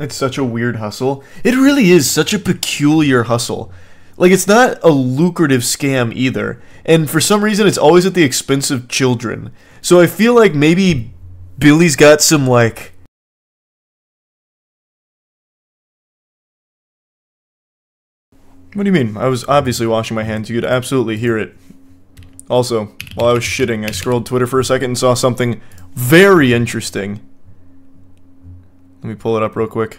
It's such a weird hustle. It really is such a peculiar hustle. Like, it's not a lucrative scam either. And for some reason, it's always at the expense of children. So I feel like maybe Billy's got some, like... What do you mean? I was obviously washing my hands. You could absolutely hear it. Also, while I was shitting, I scrolled Twitter for a second and saw something very interesting. Let me pull it up real quick.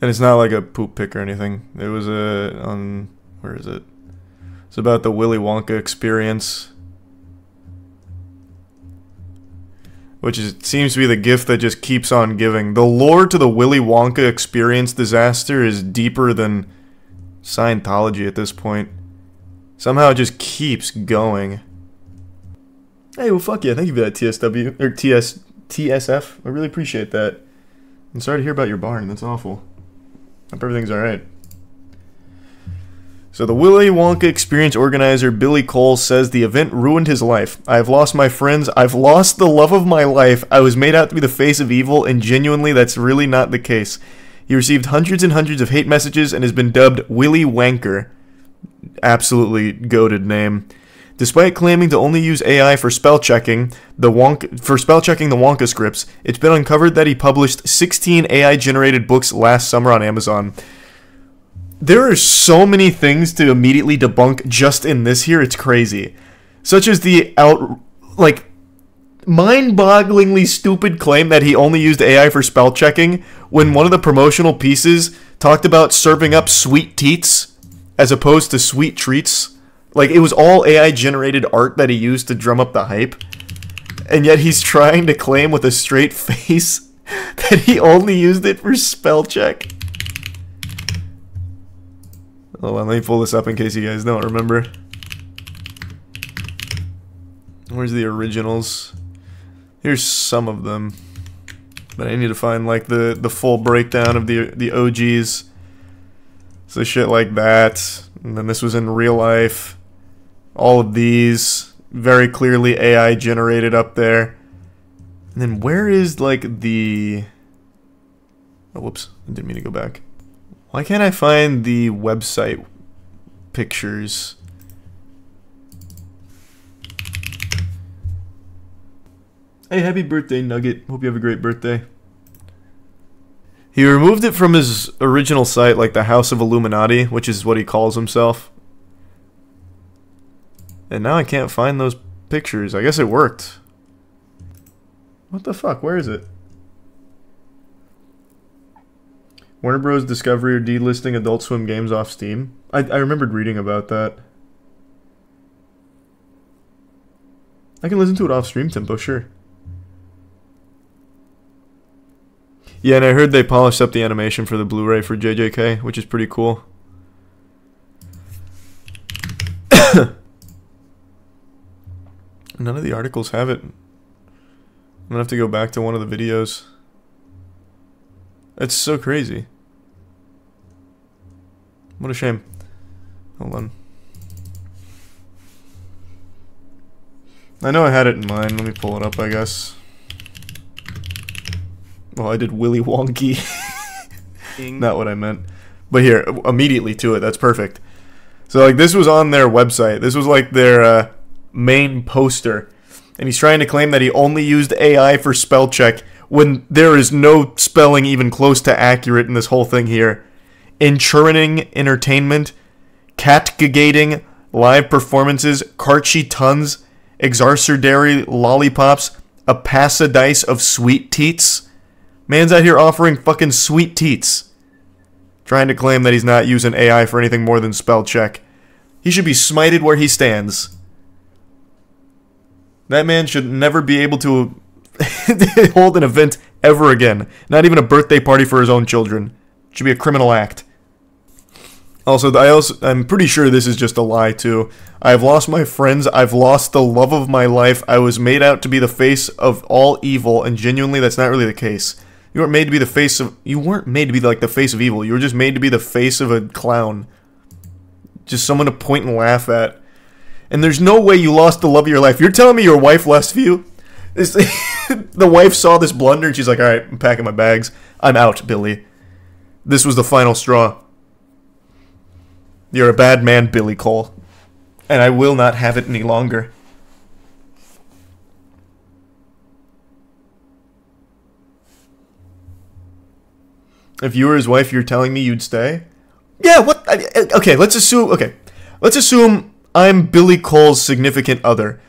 And it's not like a poop pic or anything. It was where is it? It's about the Willy Wonka experience. Which seems to be the gift that just keeps on giving. The lore to the Willy Wonka experience disaster is deeper than Scientology at this point. Somehow it just keeps going. Hey, well fuck yeah, thank you for that TSW, or TSF. I really appreciate that. I'm sorry to hear about your barn, that's awful. Hope everything's alright. So the Willy Wonka experience organizer Billy Cole says the event ruined his life. I've lost my friends, I've lost the love of my life, I was made out to be the face of evil, and genuinely that's really not the case. He received hundreds and hundreds of hate messages and has been dubbed Willy Wanker. Absolutely goated name. Despite claiming to only use AI for spell checking the Wonka scripts, it's been uncovered that he published 16 AI-generated books last summer on Amazon. There are so many things to immediately debunk just in this here, it's crazy. Such as the mind-bogglingly stupid claim that he only used AI for spell checking when one of the promotional pieces talked about serving up sweet teats as opposed to sweet treats. Like, it was all AI-generated art that he used to drum up the hype. And yet he's trying to claim with a straight face that he only used it for spell check. Hold on, let me pull this up in case you guys don't remember. Where's the originals? Here's some of them. But I need to find, like, the full breakdown of the OGs. So shit like that. And then this was in real life. All of these. Very clearly AI generated up there. And then where is, like, the... Oh, whoops. I didn't mean to go back. Why can't I find the website pictures? Hey, happy birthday, Nugget. Hope you have a great birthday. He removed it from his original site, like the House of Illuminati, which is what he calls himself. And now I can't find those pictures. I guess it worked. What the fuck? Where is it? Warner Bros. Discovery or delisting Adult Swim games off Steam? I remembered reading about that. I can listen to it off Stream Tempo, sure. Yeah, and I heard they polished up the animation for the Blu-ray for JJK, which is pretty cool. None of the articles have it. I'm gonna have to go back to one of the videos. It's so crazy. What a shame. Hold on. I know I had it in mind. Let me pull it up, I guess. Oh, I did Willy Wonky. Not what I meant. But here, immediately to it. That's perfect. So, like, this was on their website. This was, like, their main poster. And he's trying to claim that he only used AI for spell check when there is no spelling even close to accurate in this whole thing here. Enchurning entertainment, catgigating, live performances, Karchi tons, exarcerdary lollipops, a passadice of sweet teats. Man's out here offering fucking sweet teats. Trying to claim that he's not using AI for anything more than spell check. He should be smited where he stands. That man should never be able to hold an event ever again. Not even a birthday party for his own children. It should be a criminal act. Also, I'm pretty sure this is just a lie, too. I've lost my friends. I've lost the love of my life. I was made out to be the face of all evil, and genuinely, that's not really the case. You weren't made to be the face of... You weren't made to be, like, the face of evil. You were just made to be the face of a clown. Just someone to point and laugh at. And there's no way you lost the love of your life. You're telling me your wife left you? The wife saw this blunder, and she's like, alright, I'm packing my bags. I'm out, Billy. This was the final straw. You're a bad man, Billy Cole. And I will not have it any longer. If you were his wife, you're telling me you'd stay? Yeah, what? Okay, let's assume... Okay. Let's assume I'm Billy Cole's significant other.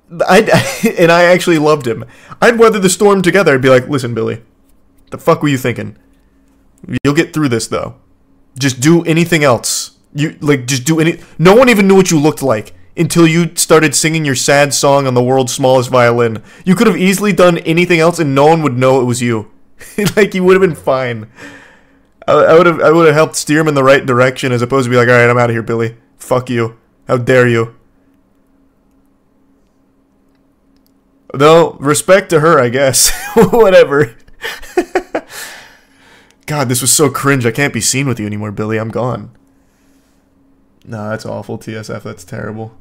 And I actually loved him. I'd weather the storm together. I'd be like, listen, Billy. The fuck were you thinking? You'll get through this, though. Just do anything else. Just do any... No one even knew what you looked like until you started singing your sad song on the world's smallest violin. You could have easily done anything else and no one would know it was you. Like, you would have been fine. I would have helped steer him in the right direction as opposed to be like, alright, I'm out of here, Billy. Fuck you. How dare you. Though, respect to her, I guess. Whatever. God, this was so cringe. I can't be seen with you anymore, Billy. I'm gone. Nah, that's awful, TSF. That's terrible.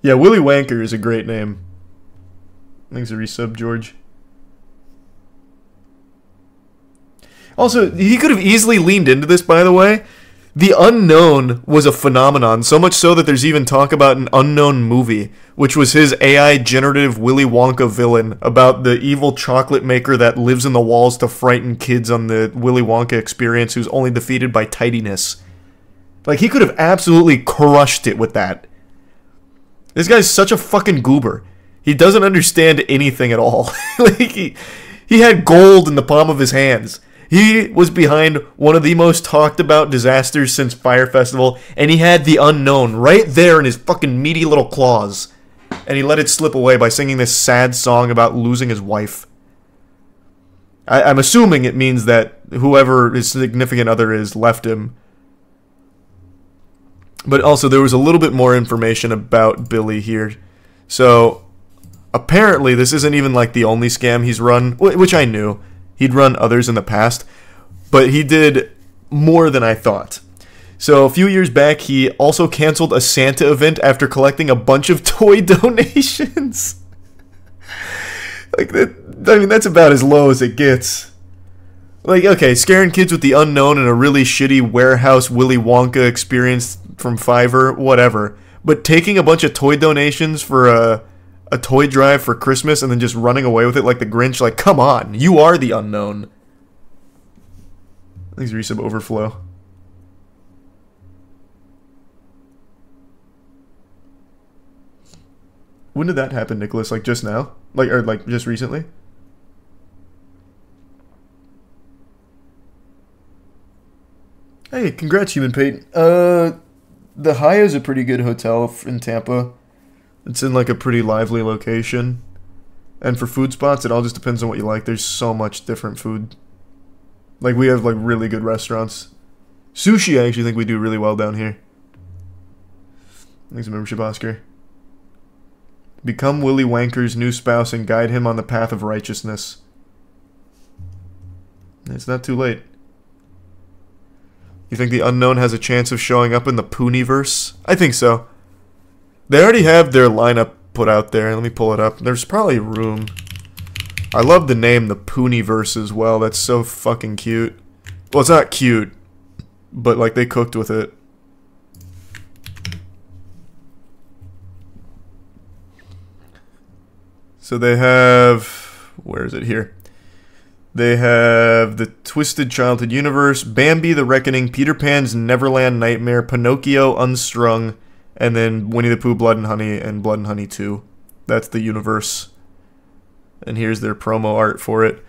Yeah, Willy Wanker is a great name. Thanks for resub, George. Also, he could have easily leaned into this, by the way. The unknown was a phenomenon, so much so that there's even talk about an unknown movie, which was his AI generative Willy Wonka villain about the evil chocolate maker that lives in the walls to frighten kids on the Willy Wonka experience who's only defeated by tidiness. Like, he could have absolutely crushed it with that. This guy's such a fucking goober. He doesn't understand anything at all. Like, he had gold in the palm of his hands. He was behind one of the most talked about disasters since Fire Festival, and he had the unknown right there in his fucking meaty little claws. And he let it slip away by singing this sad song about losing his wife. I'm assuming it means that whoever his significant other is left him. But also, there was a little bit more information about Billy here. So, apparently, this isn't even like the only scam he's run, which I knew. He'd run others in the past, but he did more than I thought. So a few years back, he also canceled a Santa event after collecting a bunch of toy donations. Like, I mean, that's about as low as it gets. Like, okay, scaring kids with the unknown and a really shitty warehouse Willy Wonka experience from Fiverr, whatever. But taking a bunch of toy donations for a toy drive for Christmas and then just running away with it like the Grinch, like, come on, you are the unknown. Thanks, resub overflow. When did that happen, Nicholas? Like, just now? Like just recently? Hey, congrats, Human Pate. The Hyatt is a pretty good hotel in Tampa. It's in like a pretty lively location. And for food spots, it all just depends on what you like. There's so much different food. Like, we have like really good restaurants. Sushi, I actually think we do really well down here. Thanks for membership, Oscar. Become Willy Wanker's new spouse and guide him on the path of righteousness. It's not too late. You think the unknown has a chance of showing up in the Pooniverse? I think so. They already have their lineup put out there. Let me pull it up. There's probably room. I love the name, the Pooniverse, as well. That's so fucking cute. Well, it's not cute, but like they cooked with it. So they have... Where is it? Here. They have the Twisted Childhood Universe, Bambi the Reckoning, Peter Pan's Neverland Nightmare, Pinocchio Unstrung, and then Winnie the Pooh Blood and Honey and Blood and Honey 2. That's the universe. And here's their promo art for it.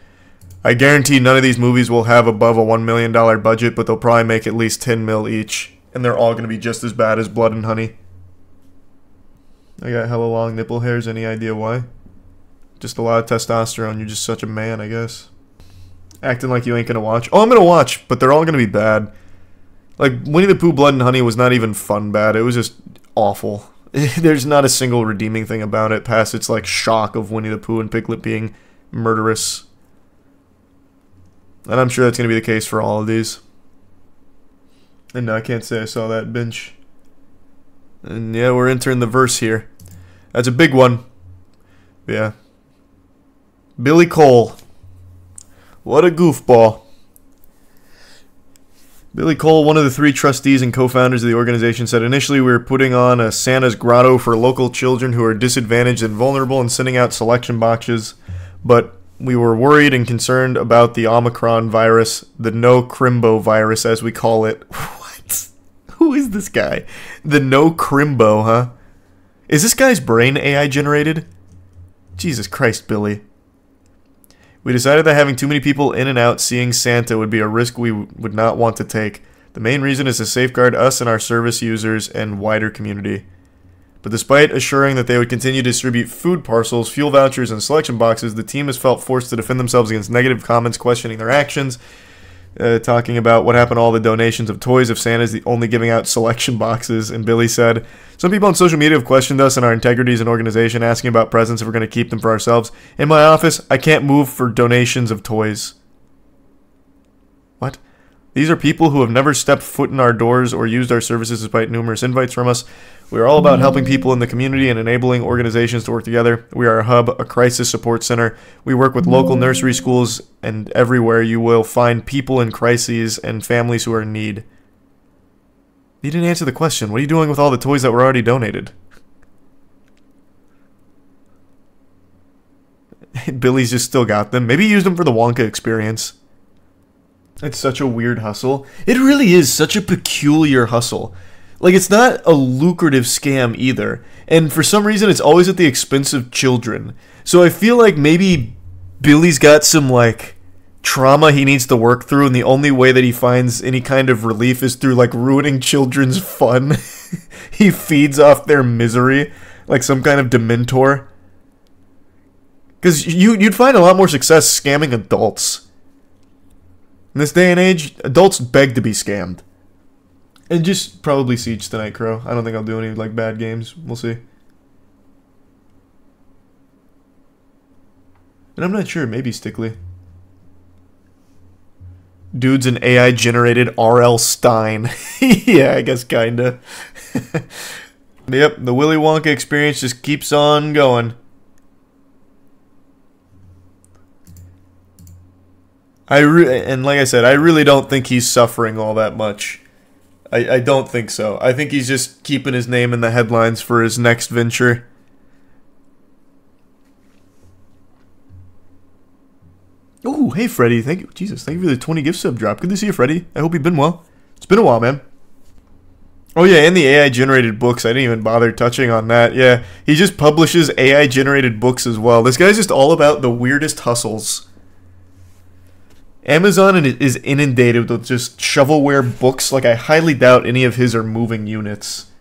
I guarantee none of these movies will have above a $1 million budget, but they'll probably make at least 10 mil each. And they're all going to be just as bad as Blood and Honey. I got hella long nipple hairs. Any idea why? Just a lot of testosterone. You're just such a man, I guess. Acting like you ain't going to watch. Oh, I'm going to watch, but they're all going to be bad. Like, Winnie the Pooh Blood and Honey was not even fun bad. It was just awful. There's not a single redeeming thing about it past its, like, shock of Winnie the Pooh and Piglet being murderous. And I'm sure that's going to be the case for all of these. And no, I can't say I saw that bench. And yeah, we're entering the verse here. That's a big one. Yeah. Billy Cole. What a goofball. Billy Cole, one of the 3 trustees and co-founders of the organization, said initially we were putting on a Santa's grotto for local children who are disadvantaged and vulnerable and sending out selection boxes, but we were worried and concerned about the Omicron virus, the no crimbo virus as we call it. What? Who is this guy? The no crimbo, huh? Is this guy's brain AI generated? Jesus Christ, Billy. We decided that having too many people in and out seeing Santa would be a risk we would not want to take. The main reason is to safeguard us and our service users and wider community. But despite assuring that they would continue to distribute food parcels, fuel vouchers, and selection boxes, the team has felt forced to defend themselves against negative comments questioning their actions, talking about what happened to all the donations of toys if Santa's only giving out selection boxes. And Billy said, some people on social media have questioned us and our integrity as an organization, asking about presents if we're going to keep them for ourselves. In my office, I can't move for donations of toys. What? These are people who have never stepped foot in our doors or used our services despite numerous invites from us. We are all about helping people in the community and enabling organizations to work together. We are a hub, a crisis support center. We work with local nursery schools, and everywhere you will find people in crises and families who are in need. You didn't answer the question. What are you doing with all the toys that were already donated? Billy's just still got them. Maybe he used them for the Wonka experience. It's such a weird hustle. It really is such a peculiar hustle. Like, it's not a lucrative scam either. And for some reason, it's always at the expense of children. So I feel like maybe Billy's got some, like, trauma he needs to work through, and the only way that he finds any kind of relief is through, like, ruining children's fun. He feeds off their misery, like some kind of dementor. Because you'd find a lot more success scamming adults. In this day and age, adults beg to be scammed. And just probably Siege tonight, Crow. I don't think I'll do any, like, bad games. We'll see. And I'm not sure. Maybe Stickley. Dude's an AI-generated R.L. Stein. Yeah, I guess kinda. Yep, the Willy Wonka experience just keeps on going. And like I said, I really don't think he's suffering all that much. I don't think so. I think he's just keeping his name in the headlines for his next venture. Oh, hey Freddy, thank you. Jesus, thank you for the 20 gift sub drop. Good to see you, Freddy. I hope you've been well. It's been a while, man. Oh yeah, and the AI generated books. I didn't even bother touching on that. Yeah, he just publishes AI generated books as well. This guy's just all about the weirdest hustles. Amazon is inundated with just shovelware books. Like, I highly doubt any of his are moving units.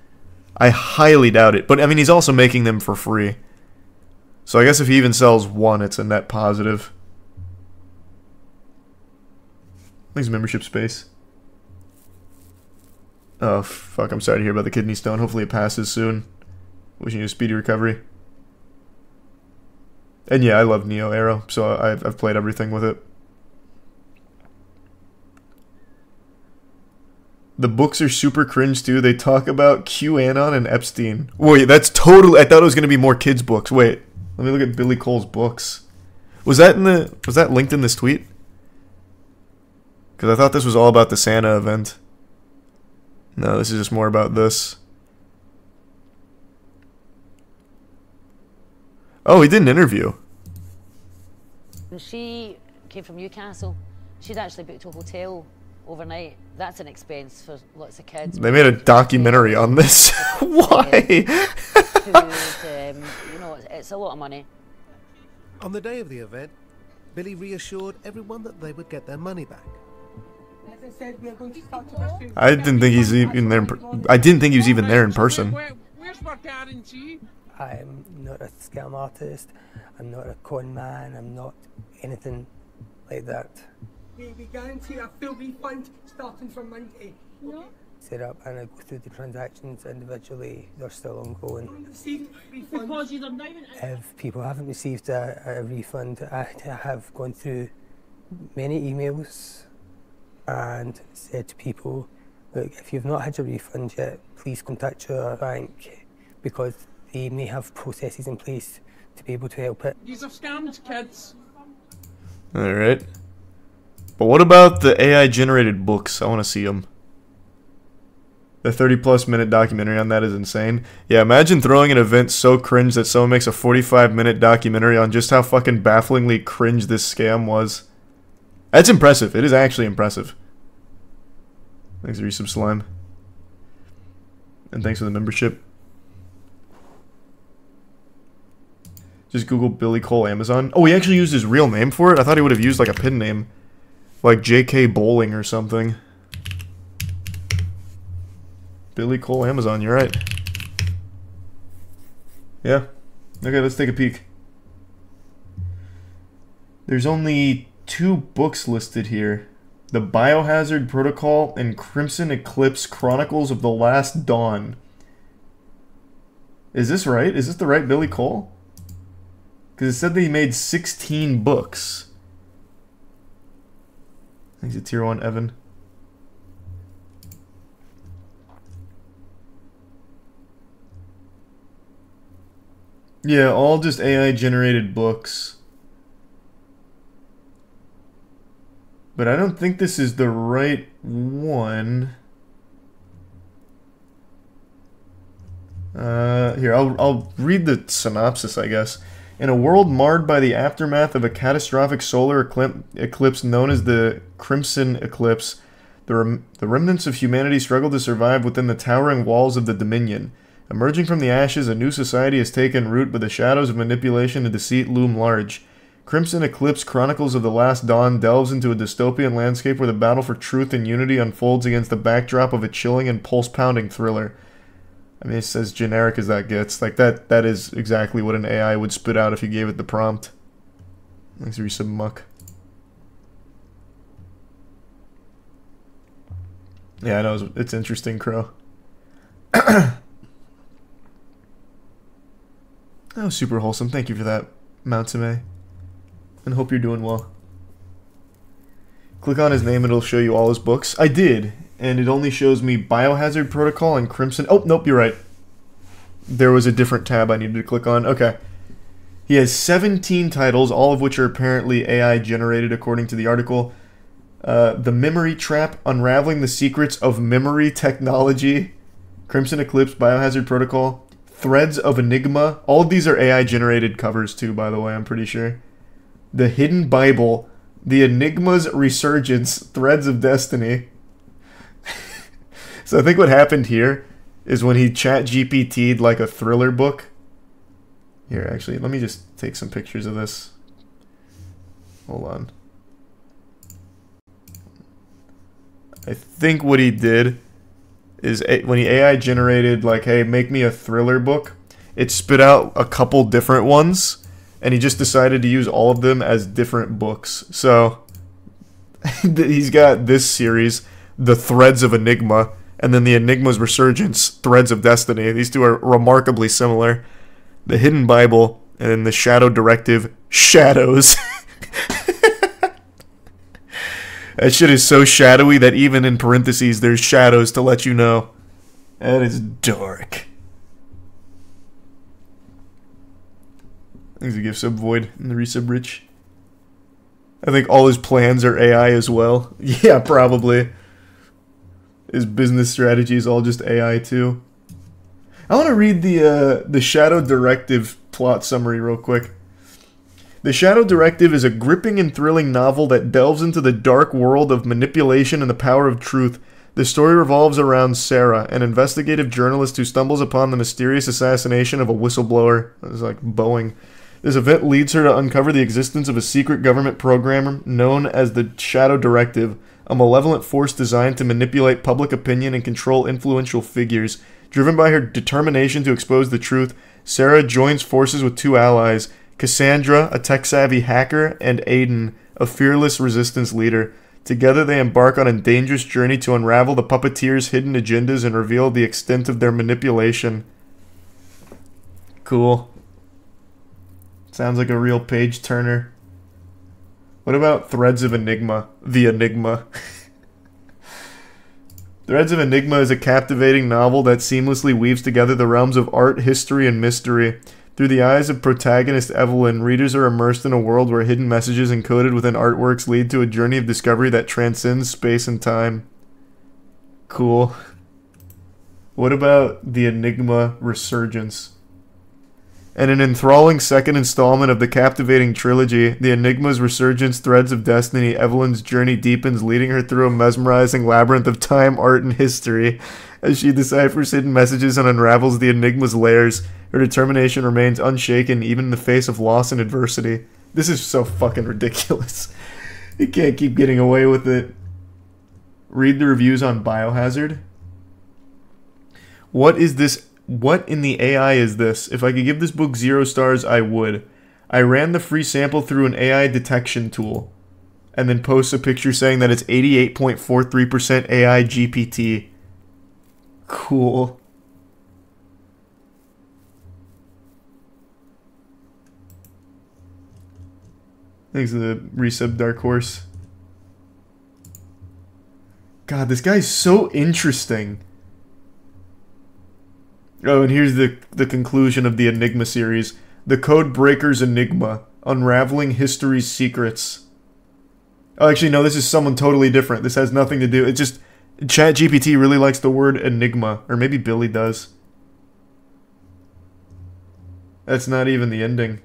I highly doubt it. But, I mean, he's also making them for free. So I guess if he even sells one, it's a net positive. Thanks, membership space. Oh, fuck, I'm sorry to hear about the kidney stone. Hopefully it passes soon. Wishing you a speedy recovery. And yeah, I love Neo Arrow, so I've played everything with it. The books are super cringe too. They talk about QAnon and Epstein. Wait, that's totally... I thought it was going to be more kids' books. Wait, let me look at Billy Cole's books. Was that linked in this tweet? Because I thought this was all about the Santa event. No, this is just more about this. Oh, he did an interview. She came from Newcastle. She'd actually booked a hotel overnight. That's an expense for lots of kids. They made a documentary on this. Why? Food, you know, it's a lot of money. On the day of the event, Billy reassured everyone that they would get their money back. As I said, we are going to start to I didn't think he's even there. I didn't think he was even there in person. Where's my guarantee? I'm not a scam artist. I'm not a con man. I'm not anything like that. We guarantee a full refund starting from Monday. No. Set up and I go through the transactions individually. They're still ongoing. If people haven't received a refund, I have gone through many emails and said to people, look, if you've not had your refund yet, please contact your bank, because they may have processes in place to be able to help it. These are scams, kids. Alright. But what about the AI generated books? I want to see them. The 30+ minute documentary on that is insane. Yeah, imagine throwing an event so cringe that someone makes a 45-minute documentary on just how fucking bafflingly cringe this scam was. That's impressive. It is actually impressive. Thanks for resub slime. And thanks for the membership. Just Google Billy Cole Amazon. Oh, he actually used his real name for it? I thought he would have used like a pen name. Like J.K. Bowling or something. Billy Cole Amazon, you're right. Yeah. Okay, let's take a peek. There's only 2 books listed here. The Biohazard Protocol and Crimson Eclipse Chronicles of the Last Dawn. Is this right? Is this the right Billy Cole? Because it said that he made 16 books. Thanks to Tier 1 Evan. Yeah, all just AI generated books. But I don't think this is the right one. Here, I'll read the synopsis, I guess. In a world marred by the aftermath of a catastrophic solar eclipse known as the Crimson Eclipse, the remnants of humanity struggle to survive within the towering walls of the Dominion. Emerging from the ashes, a new society has taken root, but the shadows of manipulation and deceit loom large. Crimson Eclipse Chronicles of the Last Dawn delves into a dystopian landscape where the battle for truth and unity unfolds against the backdrop of a chilling and pulse-pounding thriller. I mean, it's as generic as that gets. Like, that is exactly what an AI would spit out if you gave it the prompt. Thanks for some muck. Yeah, I know, it's interesting, Crow. Oh, super wholesome. Thank you for that, Mountame. And hope you're doing well. Click on his name, it'll show you all his books. I did, and it only shows me Biohazard Protocol and Crimson... Oh, nope, you're right. There was a different tab I needed to click on. Okay. He has 17 titles, all of which are apparently AI generated according to the article. The Memory Trap, Unraveling the Secrets of Memory Technology, Crimson Eclipse, Biohazard Protocol, Threads of Enigma. All of these are AI generated covers too, by the way, I'm pretty sure. The Hidden Bible, The Enigma's Resurgence, Threads of Destiny. So I think what happened here is when he chat GPT'd like a thriller book. Here, actually, let me just take some pictures of this. Hold on. I think what he did is when he AI generated like, hey, make me a thriller book, it spit out a couple different ones, and he just decided to use all of them as different books. So he's got this series, The Threads of Enigma, and then The Enigma's Resurgence, Threads of Destiny. These two are remarkably similar. The Hidden Bible, and then the Shadow Directive, Shadows. That shit is so shadowy that even in parentheses there's shadows to let you know. That is dark. Thanks to give sub void and the resub rich. I think all his plans are AI as well. Yeah, probably. His business strategy is all just AI too. I want to read the Shadow Directive plot summary real quick. The Shadow Directive is a gripping and thrilling novel that delves into the dark world of manipulation and the power of truth. The story revolves around Sarah, an investigative journalist who stumbles upon the mysterious assassination of a whistleblower. It's like Boeing. This event leads her to uncover the existence of a secret government program known as the Shadow Directive, a malevolent force designed to manipulate public opinion and control influential figures. Driven by her determination to expose the truth, Sarah joins forces with 2 allies, Cassandra, a tech-savvy hacker, and Aiden, a fearless resistance leader. Together they embark on a dangerous journey to unravel the puppeteers' hidden agendas and reveal the extent of their manipulation. Cool. Sounds like a real page-turner. What about Threads of Enigma? The Enigma. Threads of Enigma is a captivating novel that seamlessly weaves together the realms of art, history, and mystery. Through the eyes of protagonist Evelyn, readers are immersed in a world where hidden messages encoded within artworks lead to a journey of discovery that transcends space and time. Cool. What about the Enigma Resurgence? And an enthralling second installment of the captivating trilogy, The Enigma's Resurgence Threads of Destiny, Evelyn's journey deepens, leading her through a mesmerizing labyrinth of time, art, and history. As she deciphers hidden messages and unravels the Enigma's layers, her determination remains unshaken even in the face of loss and adversity. This is so fucking ridiculous. You can't keep getting away with it. Read the reviews on Biohazard. What is this? What in the AI is this? If I could give this book 0 stars, I would. I ran the free sample through an AI detection tool. And then post a picture saying that it's 88.43% AI GPT. Cool. Thanks for the resub, Dark Horse. God, this guy's so interesting. Oh, and here's the conclusion of the Enigma series. The Code Breaker's Enigma. Unraveling History's Secrets. Oh, actually, no, this is someone totally different. This has nothing to do... It's just... ChatGPT really likes the word Enigma. Or maybe Billy does. That's not even the ending.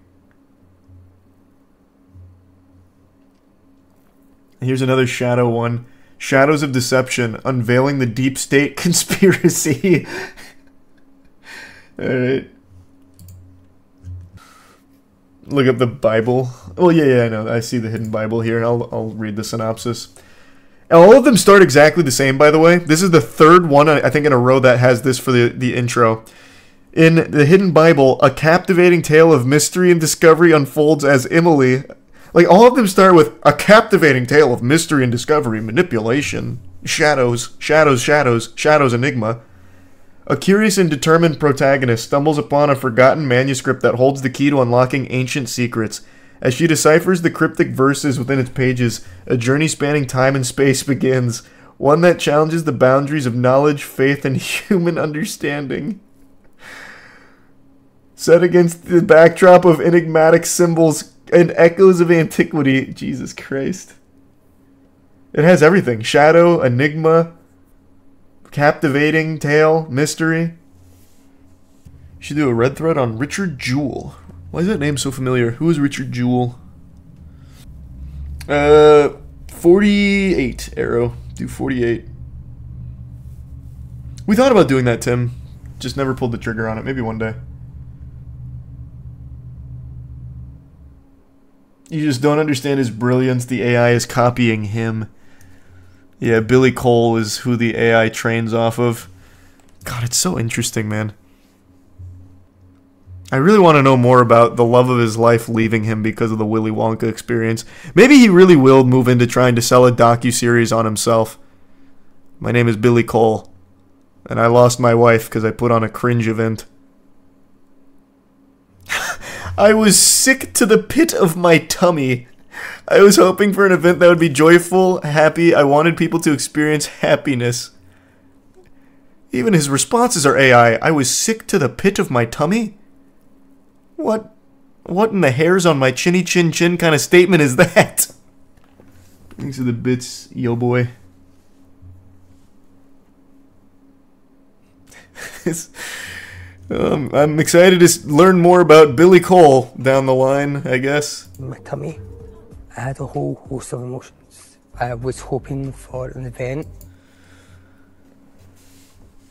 Here's another shadow one. Shadows of Deception. Unveiling the Deep State Conspiracy. Alright. Look up the Bible. Oh, yeah, I know. I see the hidden Bible here. I'll read the synopsis. All of them start exactly the same, by the way. This is the third one, I think, in a row that has this for the intro. In the hidden Bible, a captivating tale of mystery and discovery unfolds as Emily... Like, all of them start with a captivating tale of mystery and discovery, manipulation, shadows, enigma. A curious and determined protagonist stumbles upon a forgotten manuscript that holds the key to unlocking ancient secrets. As she deciphers the cryptic verses within its pages, a journey spanning time and space begins, one that challenges the boundaries of knowledge, faith, and human understanding. Set against the backdrop of enigmatic symbols and echoes of antiquity. Jesus Christ. It has everything. Shadow, enigma, captivating tale, mystery. You should do a red thread on Richard Jewell. Why is that name so familiar? Who is Richard Jewell? 48, Arrow. Do 48. We thought about doing that, Tim. Just never pulled the trigger on it. Maybe one day. You just don't understand his brilliance. The AI is copying him. Yeah, Billy Cole is who the AI trains off of. God, it's so interesting, man. I really want to know more about the love of his life leaving him because of the Willy Wonka experience. Maybe he really will move into trying to sell a docuseries on himself. My name is Billy Cole, and I lost my wife because I put on a cringe event. I was sick to the pit of my tummy. I was hoping for an event that would be joyful, happy. I wanted people to experience happiness. Even his responses are AI. I was sick to the pit of my tummy? What in the hairs on my chinny chin chin kind of statement is that? Thanks for the bits, yo boy. I'm excited to learn more about Billy Cole down the line, I guess. My tummy, I had a whole host of emotions. I was hoping for an event